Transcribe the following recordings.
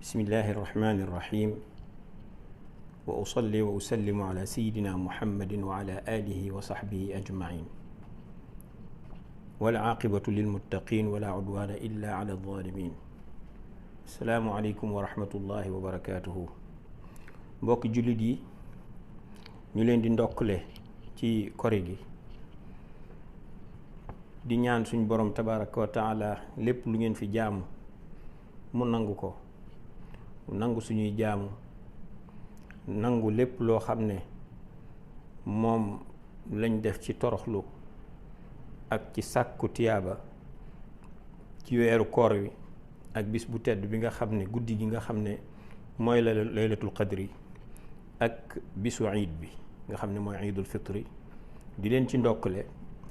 bismillahi irrahmani irrahim wa usalli wa usallimu ala sayidina muhammadin wa ala alihi wa sahbihi ajmain wal aqibatu lilmuttaqin wala udwana illa ala alzalimin. asalaamu aleykum wa rahmatullahi wa barakatuhu. mbokki jullit yi ñu leen di ndokkale ci kori gi di ñaan suñ borom tabaraka wa taala lépp lu ngeen fi jaamu mu nangu ko, mu nangu suñuy jaamu, nangu lépp loo xam ne moom lañ def ci toroxlu ak ci sàkku tiyaaba ci weeru koor wi ak bis bu tedd bi nga xam ne guddi gi nga xam ne mooy laylatul qadri ak bisu iid bi nga xam ne mooy iidul fitri. di leen ci ndokkale,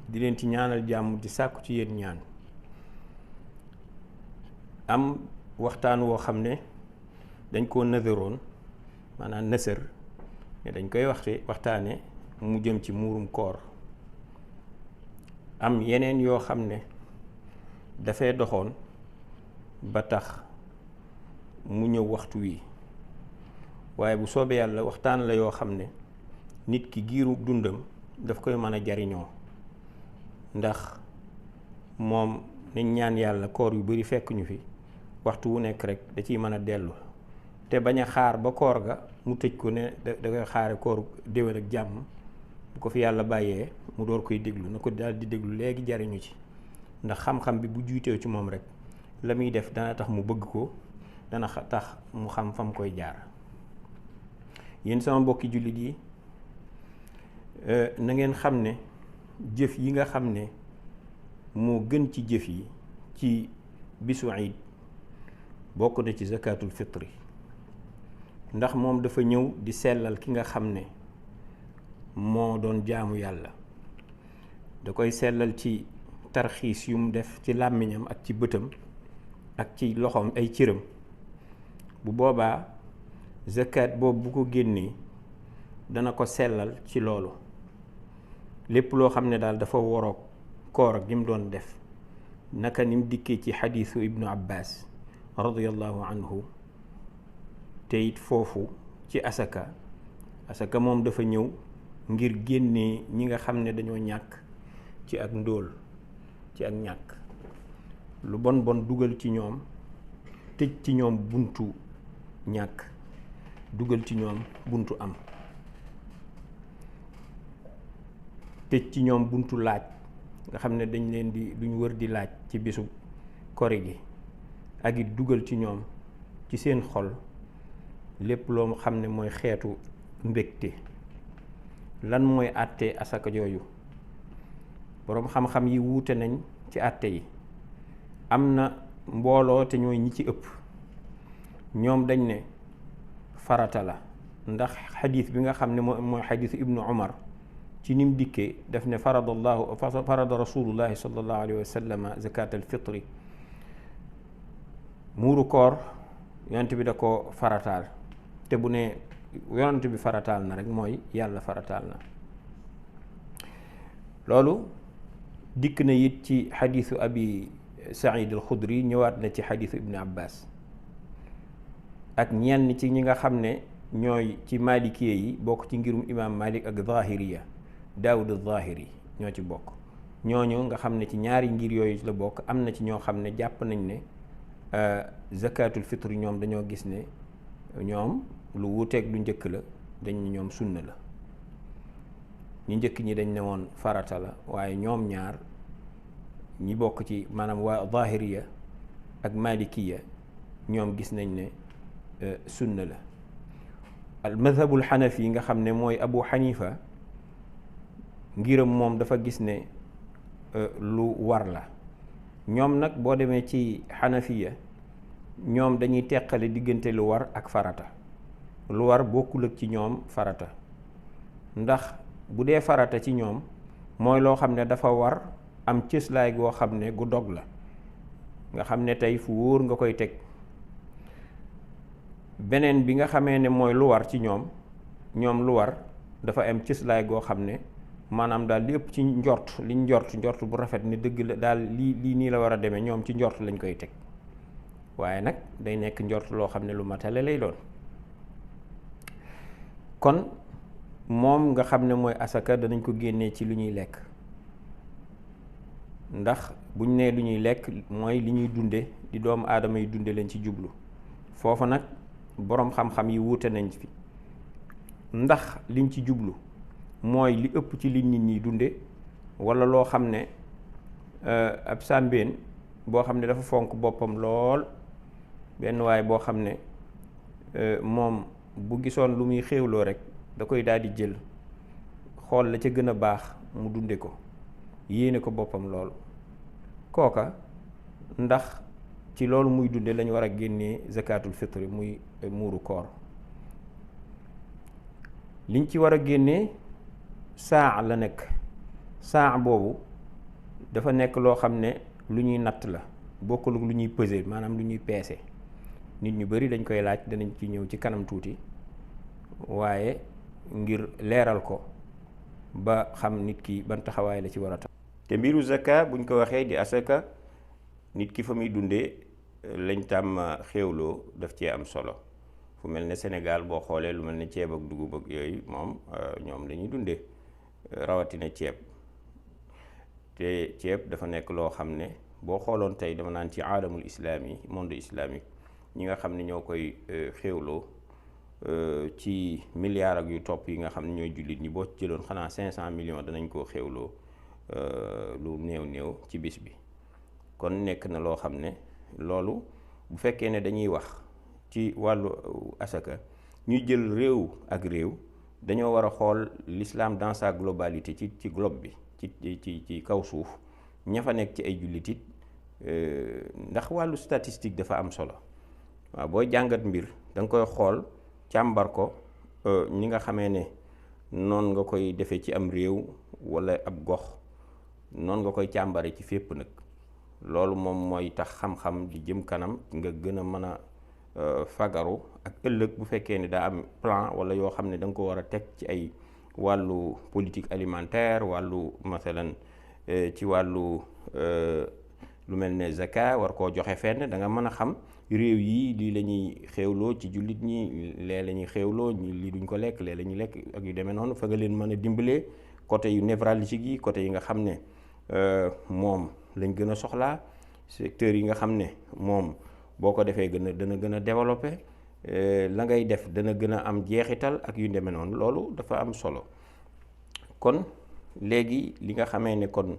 di leen ci ñaanal jàmm, di sàkku ci yéen ñaan. am waxtaan woo xam ne dañ koo nësëroon, maanaam nësër ne dañ koy waxtaane mu jëm ci muurum koor. am yeneen yoo xam ne dafay doxoon ba tax mu ñëw waxtu wi, waaye bu soobee yàlla waxtaan la yoo xam ne nit ki giiru dundam daf koy mën a jariñoo, ndax moom nañ ñaan yàlla koor yu bari fekk ñu fi waxtu wu nekk rek da ciy mën a dellu te bañ a xaar ba koor ga mu tëj ko ne da koy xaare koor déwén ak jàmm. bu ko fi yàlla bàyyee mu door koy déglu na ko daal di déglu léegi jariñu ci, ndax xam-xam bi bu juutee ci moom rek la muy def dana tax mu bëgg ko, dana tax mu xam fam koy jaar. yéen sama mbokki jullit yi, na ngeen xam ne jëf yi nga xam ne moo gën ci jëf yi ci bisu iid bokk na ci zakatul fitri, ndax moom dafa ñëw di sellal ki nga xam ne moo doon jaamu yàlla. da koy sellal ci tarxiis yu mu def ci làmmiñam ak ci bëtam ak ci loxoom ay cëram. bu boobaa zakat boobu bu ko génnee dana ko sellal ci loolu. lépp loo xam ne daal dafa waroog koor ak gi mu doon def, naka ni mu dikkee ci xadiisu ibnu abbas radiyallahu anhu. te it foofu ci asaka moom dafa ñëw ngir génnee ñi nga xam ne dañoo ñàkk ci ak ndóol, ci ak ñàkk. lu bon bon dugal ci ñoom, tëj ci ñoom buntu ñàkk, dugal ci ñoom buntu am, tëj ci ñoom buntu laaj nga xam ne dañ leen di duñ wër di laaj ci bisu kori gi, ak it dugal ci ñoom ci seen xol lépp loo xam ne mooy xeetu mbégte. lan mooy àtte asaka jooju? boroom xam-xam yi wuute nañ ci àtte yi. am na mbooloo te ñooy ñi ci ëpp, ñoom dañ ne farata la, ndax xadiis bi nga xam ne mooy xadiisu ibnu umar ci nim dikkee daf ne farada rasulullahi sallallahu alayhi wa sallam zakat al fitri. muuru koor yonent bi da ko farataal, te bu ne yonent bi farataal na rek mooy yàlla farataal na. loolu dikk na it ci xadiisu abi saïd al xudri, ñëwaat na ci xadiisu ibnu abbas ak ñenn ci ñi nga xam ne ñooy ci malikiye yi bokk ci ngirum imam malik ak zahiriya, daawud al zahiri ñoo ci bokk. ñooñu nga xam ne ci ñaari ngir yooyu la bokk, am na ci ñoo xam ne jàpp nañ ne zakatul fitri ñoom dañoo gis ne ñoom lu wuuteeg lu njëkk la, dañ ne ñoom sunna la. ñu njëkk ñi dañ ne woon farata la, waaye ñoom ñaar ñi bokk ci maanaam waa zahiriya ak malikiya ñoom gis nañ ne sunna la. al madhabul xanafi yi nga xam ne mooy abu xanifa, ngiram moom dafa gis ne lu war la. ñoom nag boo demee ci xanafiya ñoom dañuy teqale diggante lu war ak farata. lu war bokkul ak ci ñoom farata, ndax bu dee farata ci ñoom mooy loo xam ne dafa war am cëslaay goo xam ne gu dog la, nga xam ne tey fu wóor nga koy teg. beneen bi nga xamee ne mooy lu war ci ñoom lu war dafa am cëslaay goo xam ne maanaam daal li ëpp ci njort bu rafet ni dëgg la daal lii nii la war a demee, ñoom ci njort lañ koy teg. waaye nag day nekk njort loo xam ne lu matale lay doon. kon moom nga xam ne mooy asaka danañ ko génnee ci lu ñuy lekk, ndax buñ nee lu ñuy lekk mooy li ñuy dunde di doomu aadama yi dunde leen ci jublu. foofu nag boroom xam-xam yi wuute nañ fi ndax liñ ci jublu mooy li ëpp ci li nit ñi dunde, walla loo xam ne ab sàmbeen boo xam ne dafa fonk boppam lool, benn waay boo xam ne moom bu gisoon lu muy xéewloo rek da koy daal di jël xool la ca gën a baax mu dunde ko, yéene ko boppam lool. kooka ndax ci loolu muy dunde lañu war a génnee zakatul fitri muy muuru koor. liñ ci war a génnee saa la nekk. saa boobu dafa nekk loo xam ne lu ñuy natt la, bokkul lu ñuy peser, maanaam lu ñuy peese. nit ñu bari dañ koy laaj, danañ ci ñëw ci kanam tuuti, waaye ngir leeral ko ba xam nit ki ban taxawaay la ci war a tax. te mbiru zaka buñ ko waxee di asaka, nit ki fa muy dundee lañ tàmm xéewloo daf cee am solo. fu mel ne Sénégal boo xoolee lu mel ne ceeb ak dugub ak yooyu moom ñoom lañuy dundee, rawatina ceeb. te ceeb dafa nekk loo xam ne boo xooloon tey dama naan ci aalamul islaami, monde islamique, ñi nga xam ne ñoo koy xéewloo ci milliards ak yu topp yi nga xam ne ñooy jullit ñi, boo jëloon xanaa 500 millions danañ koo xéewloo lu néew ci bis bi. kon nekk na loo xam ne loolu bu fekkee ne dañuy wax ci wàllu asaka, ñuy jël réew ak réew, dañoo war a xool l'islam dans sa globalité ci globe bi, ci kaw suuf, ña fa nekk ci ay jullitit, ndax wàllu statistique dafa am solo. waaw booy jàngat mbir da nga koy xool càmbar ko ñi nga xamee ne noonu nga koy defee ci am réew walla ab gox, noonu nga koy càmbare ci fépp nag. loolu moom mooy tax xam-xam di jëm kanam, nga gën a mën a fagaru ak ëllëg bu fekkee ne daa am plan walla yoo xam ne da nga ko war a teg ci ay wàllu politique alimentaire, wàllu masalan ci wàllu lu mel ne zaka war koo joxe fenn, da nga mën a xam réew yi lii la ñuy xéewloo ci jullit ñi, lee la ñuy xéewloo ñi, lii duñ ko lekk, lee la ñuy lekk ak yu demee noonu. fa nga leen mën a dimbalee côté yu névralgique yi, côté yi nga xam ne moom lañ gën a soxlaa, secteurs yi nga xam ne moom boo ko defee dana gën a développé, la ngay def dana gën a am jeexital ak yu demee noonu. loolu dafa am solo. kon léegi li nga xamee ne kon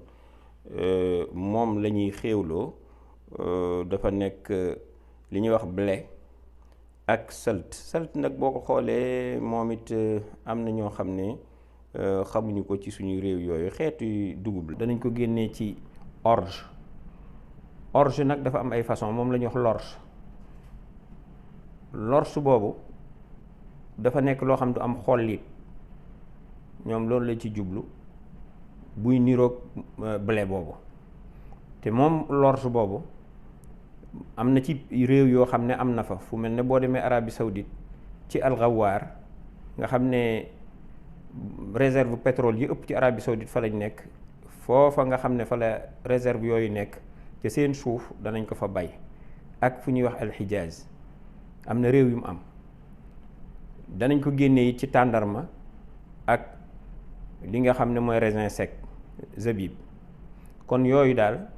moom la ñuy xéewloo dafa nekk li ñuy wax blé ak salt nag boo ko xoolee moom it am na ñoo xam ne xamuñu ko ci suñu réew yooyu, xeetu dugub la. danañ ko génnee ci orge nag dafa am ay façon, moom la ñuy wax l'orge boobu dafa nekk loo xam du am xollit, ñoom loolu la ci jublu, buy niroog blé boobu. te moom l'orge boobu am na ci réew yoo xam ne am na fa, fu mel ne boo demee Arabie Saoudite ci Al-Ghawar nga xam ne réserve pétrole yi ëpp ci Arabie Saoudite fa lañ nekk, foofa nga xam ne fa la réserve yooyu nekk, te seen suuf danañ ko fa bay. ak fu ñuy wax Al-Hijaz, am na réew yu mu am. danañ ko génnee it ci tàndarma ak li nga xam ne mooy raisin sec, zabib. kon yooyu daal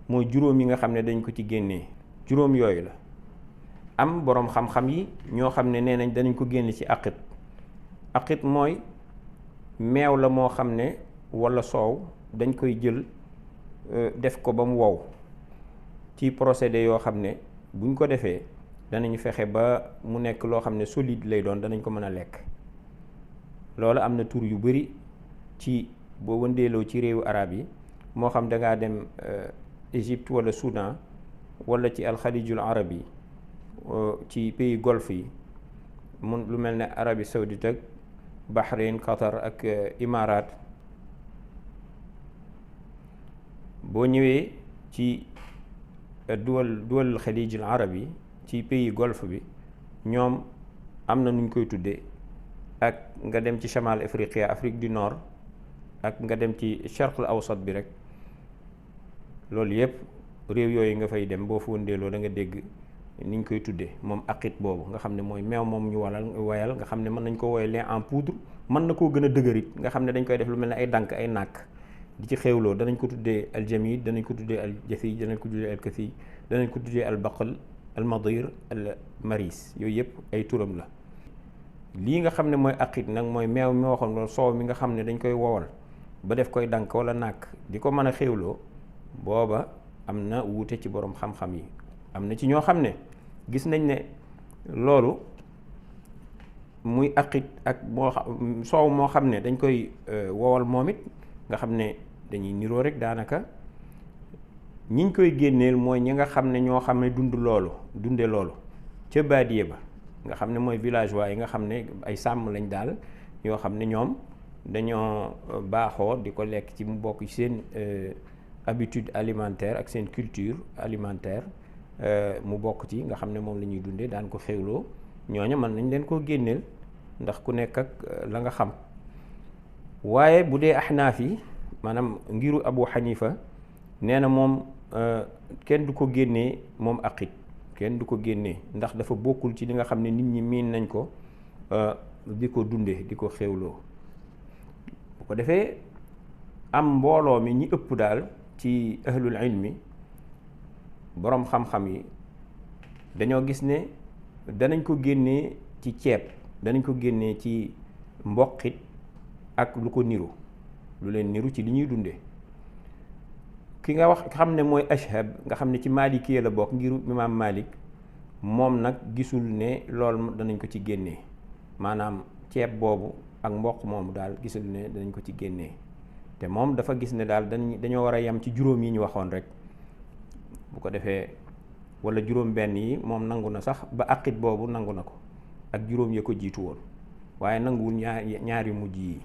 mooy juróom yi nga xam ne dañ ko ci génnee. juróom yooyu la. am boroom xam-xam yi ñoo xam ne nee nañ danañ ko génne ci aqit. aqit mooy meew la moo xam ne walla soow dañ koy jël def ko ba mu wow ci procédé yoo xam ne buñ ko defee danañu fexe ba mu nekk loo xam ne solide lay doon, danañ ko mën a lekk. loolu am na tur yu bari ci boo wëndeeloo ci réewu arab yi, moo xam dangaa dem Égypte walla Soudan walla ci alxalijul arabi ci pays golfe yi, mun lu mel ne Arabie Saoudite ak Bahreïn, Qatar ak Imaaraat. boo ñëwee ci duwal xalijul arabi ci pays golfe bi, ñoom am na nuñ koy tuddee. ak nga dem ci Chamal Afriqiya, Afrique du Nord, ak nga dem ci Charqul Awsat bi rek, loolu yépp réew yooyu nga fay dem boo fa wëndeeloo da nga dégg niñ koy tuddee moom aqit boobu nga xam ne mooy meew moom ñu wayal nga xam ne mën nañ ko woye lait en poudre, mën na koo gën a dëgërit nga xam ne dañ koy def lu mel ne ay dànk ay nàkk di ci xewloo. danañ ko tuddee al jamid, danañ ko tuddee al jasi, danañ ko tuddee al kasi, danañ ko tuddee al baqal, al madir, al maris. yooyu yëpp ay turam la. lii nga xam ne mooy aqit nag mooy meew mi waxoon loolu, soow mi nga xam ne dañ koy wowal ba def koy dànk wala nàkk di ko mën a xewloo, booba am na wuute ci borom xam-xam yi. am na ci ñoo xam ne gis nañ ne loolu muy aqit ak moo xam soow moo xam ne dañ koy wowal moom it nga xam ne dañuy niroo rek daanaka ñiñ koy génneel mooy ñi nga xam ne ñoo xam ne dunde loolu ca baadiye ba nga xam ne mooy villageois yi nga xam ne ay sàmm lañ daal yoo xam ne ñoom dañoo baaxoo di ko lekk ci mu bokk ci seen habitude alimentaire ak seen culture alimentaire mu bokk ci nga xam ne moom la ñuy dundee daan ko xewloo. ñooñu mën nañ leen koo génneel ndax ku nekk ak la nga xam. waaye bu dee axnaaf yi maanaam ngiru Abu Xanifa nee na moom kenn du ko génnee moom aqit, kenn du ko génnee ndax dafa bokkul ci li nga xam ne nit ñi miin nañ ko di ko dundee di ko xewloo. bu ko defee am mbooloo mi ñi ëpp daal ci ahlul ilmi boroom xam-xam yi dañoo gis ne danañ ko génnee ci ceeb, danañ ko génnee ci mboqit ak lu ko niru, lu leen niru ci li ñuy dundee. ki nga wax xam ne mooy ashhab nga xam ne ci Maliki la bokk ngiru imaam Malik, moom nag gisul ne loolu danañ ko ci génnee, maanaam ceeb boobu ak mboq moomu daal gisul ne danañ ko ci génnee. te moom dafa gis ne daal dañoo war a yem ci juróom yi ñu waxoon rek. bu ko defee wala juróom benn yi moom nangu na sax ba aqit boobu nangu na ko ak juróom ya ko jiitu woon, waaye nanguwul ñaari mujj yi.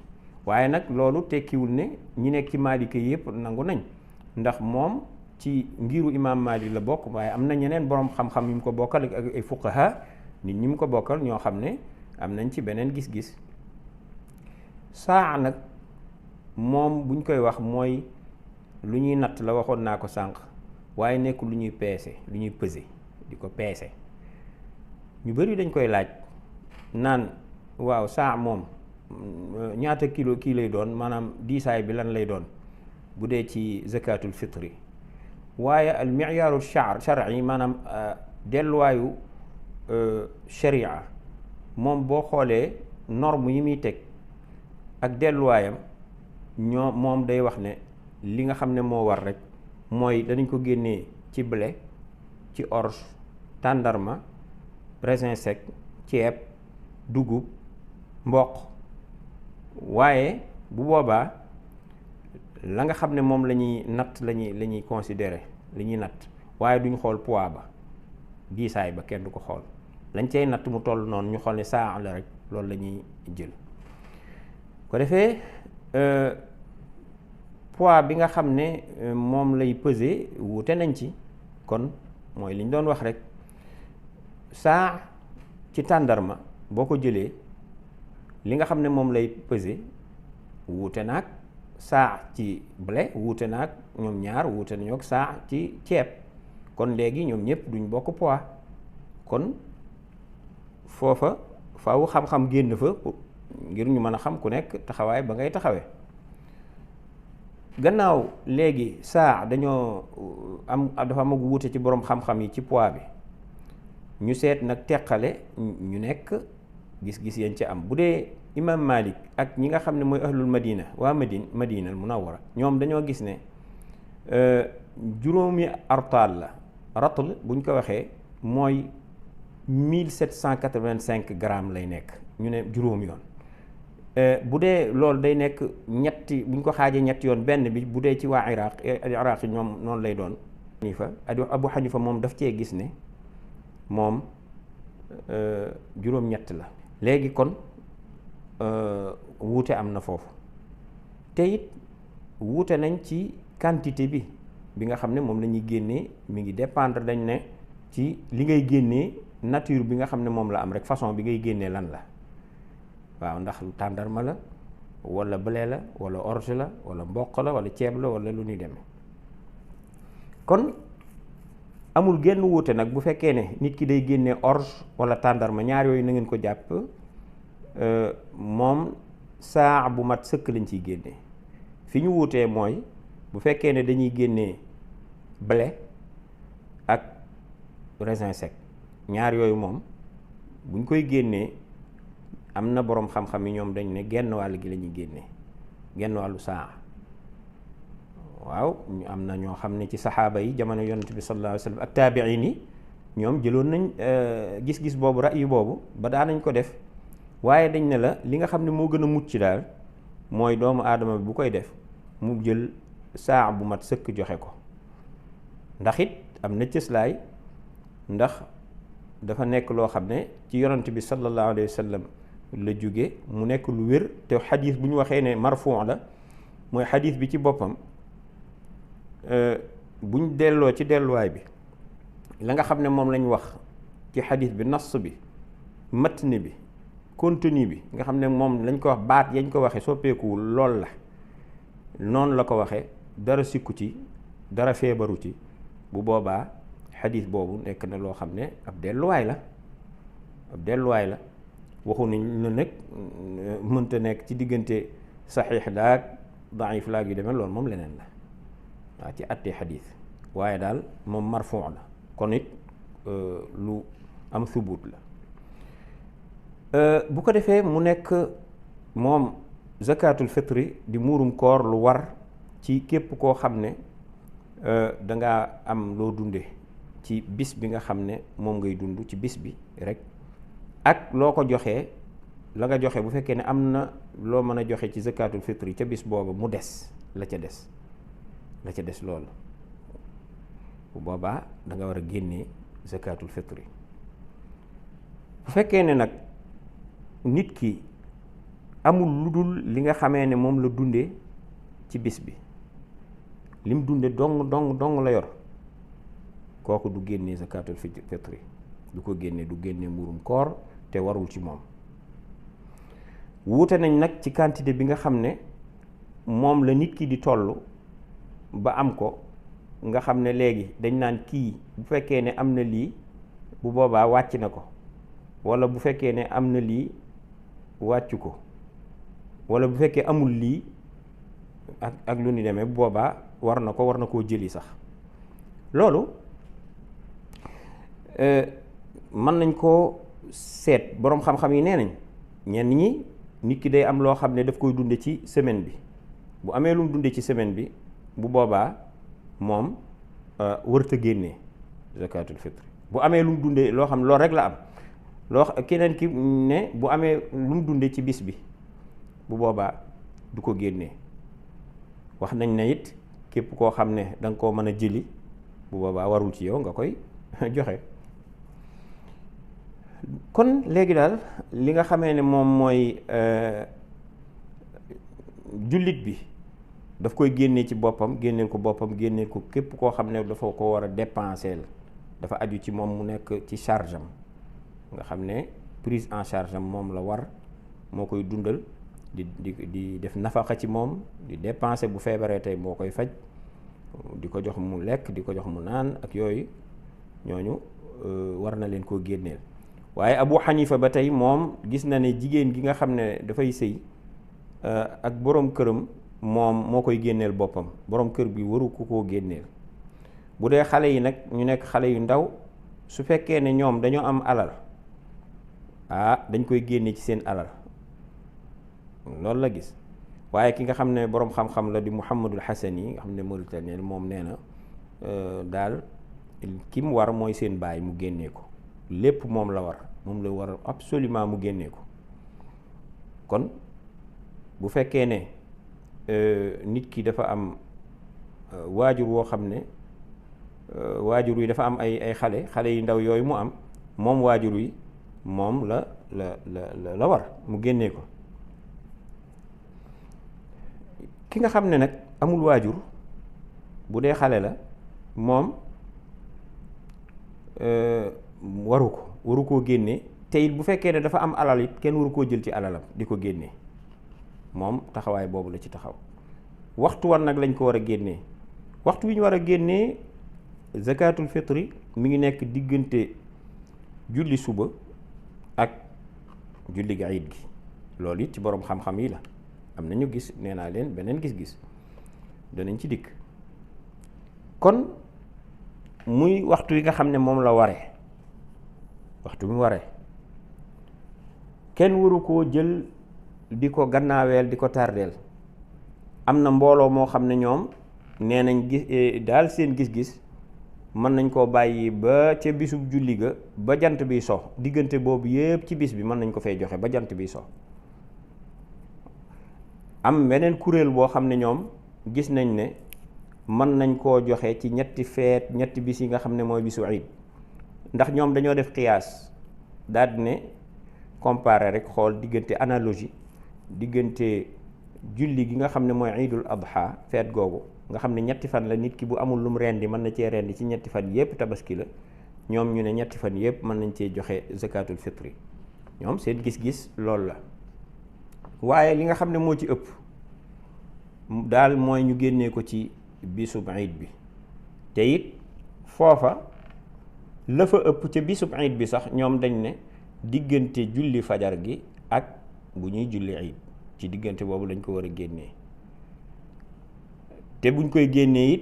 waaye nag loolu tekkiwul ne ñi nekk ci Maliki yëpp nangu nañ, ndax moom ci ngiru imaam Maalik la bokk, waaye am na ñeneen borom xam-xam yu mu ko bokkal ak ay fuqaha nit ñi mu ko bokkal ñoo xam ne am nañ ci beneen gis-gis. saa nag moom buñ koy wax mooy lu ñuy natt la, waxoon naa ko sànq, waaye nekk lu ñuy peese, lu ñuy peser di ko peese. ñu bari dañ koy laaj naan waaw saa moom ñaata kilo kii lay doon, maanaam diisaay bi lan lay doon bu dee ci zakatul fitri. waaye al mi'yaaru shar'i maanaam delluwaayu sharia moom boo xoolee norme yi muy teg ak delluwaayam moom day wax ne li nga xam ne moo war rek mooy danañ ko génnee ci blé, ci orge, tàndarma, raisin sec, ceeb, dugub, mboq. waaye bu boobaa la nga xam ne moom la ñuy natt la ñuy considérer li ñuy natt, waaye duñ xool poids ba, diisaay ba kenn du ko xool. lañ cay natt mu toll noonu ñu xool ne saa la rek, loolu la ñuy jël. ko defee poids bi nga xam ne moom lay peser wuute nañ ci. kon mooy li ñu doon wax rek, saa ci tàndarma boo ko jëlee li nga xam ne moom lay peser wuute naag saa ci blé, wuute naag ñoom ñaar wuute nañoo ak saa ci ceeb. kon léegi ñoom ñëpp duñ bokk poids. kon foofa faaw xam-xam génn fa ngir ñu mën a xam ku nekk taxawaay ba ngay taxawee. gannaaw léegi saa dañoo dafa am wuute ci borom xam-xam yi ci poids bi, ñu seet nag teqale ñu nekk gis-gis yañ ci am. bu dee imam Malik ak ñi nga xam ne mooy ahlul madina, waa madina al munawwara, ñoom dañoo gis ne juróomi artal la. ratl buñ ko waxee mooy 1785 grammes lay nekk, ñu ne juróom yoon. bu dee loolu day nekk ñetti, buñ ko xaajee ñetti yoon, benn bi bu dee ci waa Iraq yi ñoom noonu lay doon. Abu Hanifa moom daf cee gis ne moom juróom-ñett la. léegi kon wuute am na foofu, te it wuute nañ ci quantité bi nga xam ne moom la ñuy génnee. mi ngi dépendre, dañ ne ci li ngay génnee nature bi nga xam ne moom la am rek, façon bi ngay génnee lan la. waaw, ndax tàndarma la wala blé la wala orge la wala mboq la wala ceeb la wala lu ñuy demee. kon amul genn wuute nag bu fekkee ne nit ki day génnee orge wala tàndarma, ñaar yooyu na ngeen ko jàpp, moom saa bu mat sëkk lañ ciy génnee. fi ñu wuutee mooy bu fekkee ne dañuy génnee blé ak raisin sec, ñaar yooyu moom buñ koy génnee am na boroom xam-xam yi ñoom dañ ne genn wàll gi la ñuy génnee, genn wàllu saa. waaw ñu am na ñoo xam ne ci saxaaba yi jamono yonent bi sallallahu alayhi wa sallam ak taabiin yi ñoom jëloon nañ gis-gis boobu, ra'yu boobu ba daa nañ ko def, waaye dañ ne la li nga xam ne moo gën a mucc daal mooy doomu aadama bi bu koy def mu jël saa bu mat sëkk joxe ko. ndax it am na cëslaay, ndax dafa nekk loo xam ne ci yonent bi sallallahu alayhi wa sallam la jóge mu nekk lu wér, te xadiis bu ñu waxee ne marfuu la mooy xadiis bi ci boppam buñ delloo ci delluwaay bi la nga xam ne moom lañ wax ci xadiis bi, nas bi, matn bi, contenu bi nga xam ne moom lañ ko wax, baat yañ ko waxe soppeekuwul, lool la noonu la ko waxe, dara sikku ci, dara feebaru ci. bu boobaa xadiis boobu nekk na loo xam ne ab delluwaay la, ab delluwaay la. waxu nañ la nag mënta nekk ci diggante saxiix laag daif laag yu demee, loolu moom leneen la waaw ci attee xadiis, waaye daal moom marfuu la, kon it lu am subuut la. bu ko defee mu nekk moom zakatul fitri di muurum koor lu war ci képp koo xam ne dangaa am loo dunde ci bis bi nga xam ne moom ngay dund ci bis bi rek, ak loo ko joxee, la nga joxe bu fekkee ne am na loo mën a joxe ci zakatul fitri ca bis booba mu des la ca des loolu, bu boobaa da nga war a génnee zakatul fitri. bu fekkee ne nag nit ki amul lu dul li nga xamee ne moom la dunde ci bis bi, lim dunde dong la yor, kooku du génnee zakatul fitri, du ko génne, du génne mburum koor, te warul ci moom. wuute nañ nag ci quantité bi nga xam ne moom la nit ki di toll ba am ko, nga xam ne léegi dañ naan kii bu fekkee ne am na lii bu boobaa wàcc na ko, wala bu fekkee ne am na lii wàccu ko, wala bu fekkee amul lii ak lu ni demee, bu boobaa war na koo jëli sax. loolu mën nañ koo seet, boroom xam-xam yi nee nañ ñenn ñi nit ki day am loo xam ne daf koy dunde ci semaine bi, bu amee lu mu dunde ci semaine bi bu boobaa moom wërta génnee zakatul fitri. bu amee lu mu dunde loo xam loolu rek la am, keneen ki ne bu amee lu mu dunde ci bis bi bu boobaa du ko génnee. wax nañ ne it képp koo xam ne da nga koo mën a jëli bu boobaa warul ci yow nga koy joxe. kon léegi daal li nga xamee ne moom mooy jullit bi daf koy génnee ci boppam, génneel ko boppam, génneel ko képp koo xam ne dafa ko war a dépenser, dafa aju ci moom, mu nekk ci charge am, nga xam ne prise en charge am moom la war, moo koy dundal, di def nafaqa ci moom, di dépenser bu feebaree tey moo koy faj, di ko jox mu lekk, di ko jox mu naan ak yooyu, ñooñu war na leen koo génneel. waaye Abu Xanifa ba tey moom gis na ne jigéen gi nga xam ne dafay sëy ak boroom këram moom moo koy génneel boppam, boroom kër bi waru ko koo génneel. bu dee xale yi nag ñu nekk xale yu ndaw, su fekkee ne ñoom dañoo am alal, dañ koy génne ci seen alal, loolu la gis. waaye ki nga xam ne boroom xam-xam la di Muhammadul Hasan yi nga xam ne Mauritanien, moom nee na daal ki mu war mooy seen baay mu génnee ko, lépp moom la war, moom la war absolument mu génnee ko. kon bu fekkee ne nit ki dafa am waajur woo xam ne waajur wi dafa am ay xale yu ndaw yooyu mu am, moom waajur wi moom la war mu génnee ko. ki nga xam ne nag amul waajur, bu dee xale la, moom waru koo génne, te it bu fekkee ne dafa am alal it kenn waru koo jël ci alalam di ko génne, moom taxawaay boobu la ci taxaw. waxtu war nag lañ ko war a génnee, waxtu wi ñu war a génnee zakatul fitri mi ngi nekk diggante julli suba ak julli gi iid gi. loolu it ci boroom xam-xam yi la, am na ñu gis, nee naa leen beneen gis-gis danañ ci dikk. kon muy waxtu yi nga xam ne moom la ware, waxtu bi mu waree kenn waru koo jël di ko gannaaweel di ko tardeel. am na mbooloo moo xam ne ñoom nee nañ gis daal seen gis-gis mën nañ koo bàyyi ba ca bisub julli ga ba jant bi so, diggante boobu yépp ci bis bi mën nañ ko fay joxe ba jant bi so. am beneen kuréel boo xam ne ñoom gis nañ ne mën nañ koo joxe ci ñetti feet, ñetti bis yi nga xam ne mooy bisu iid, ndax ñoom dañoo def qiyaas daal di ne comparer rek xool diggante analogie diggante julli gi nga xam ne mooy iidul adha, feet googu nga xam ne ñetti fan la, nit ki bu amul lum rendi mën na cee rendi ci ñetti fan yépp tabaski la, ñoom ñu ne ñetti fan yépp mën nañ cee joxe zakatul fitri. ñoom seen gis-gis loolu la. waaye li nga xam ne moo ci ëpp daal mooy ñu génnee ko ci bisub iid bi. te it foofa la fa ëpp ca bisub iid bi sax ñoom dañ ne diggante julli fajar gi ak bu ñuy julli iid, ci diggante boobu lañ ko war a génnee. te buñ koy génnee it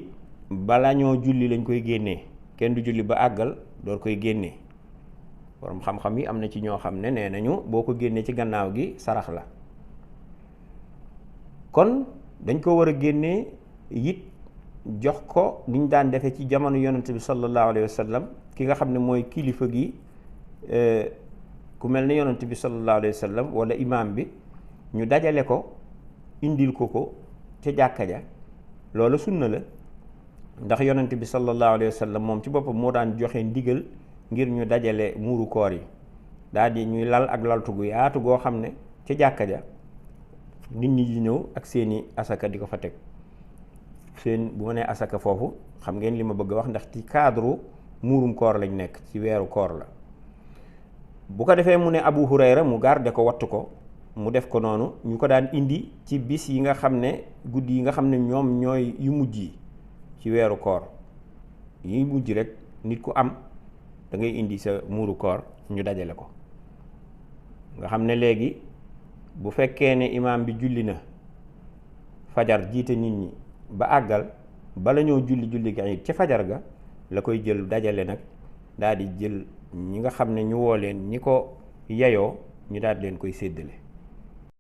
bala ñoo julli lañ koy génnee, kenn du julli ba àggal door koy génnee. borom xam-xam yi am na ci ñoo xam ne nee nañu boo ko génnee ci gannaaw gi sarax la. kon dañ ko war a génnee it jox ko niñ daan defee ci jamono yonent bi sallallahu alayhi wa sallam, ki nga xam ne mooy kilifa gi ku mel ne yonent bi sallallahu alayhi wa sallam wala imaam bi, ñu dajale ko indil ko ca jàkka ja. loolu sunna la, ndax yonent bi sallallahu alayhi wa sallam moom ci boppam moo daan joxe ndigal ngir ñu dajale muuru koor yi, daal di ñuy lal ak laltu gu yaatu goo xam ne ca jàkka ja nit ñi di ñëw ak seeni asaka di ko fa teg. seen bu ma nee asaka foofu xam ngeen li ma bëgg a wax, ndax ci cadre muurum koor lañ nekk, ci weeru koor la. bu ko defee mu ne Abu Hurayra mu garde ko, wattu ko, mu def ko noonu. ñu ko daan indi ci bis yi nga xam ne guddi yi nga xam ne ñoom ñooy yu mujj yi ci weeru koor, yi mujj rek nit ku am da ngay indi sa muuru koor ñu dajale ko. nga xam ne léegi bu fekkee ne imaam bi julli na fajar jiite nit ñi ba àggal, bala ñoo julli ga it ca fajar ga la koy jël dajale nag, daal di jël ñi nga xam ne ñu woo leen ñi ko yeyoo ñu daal di leen koy séddale.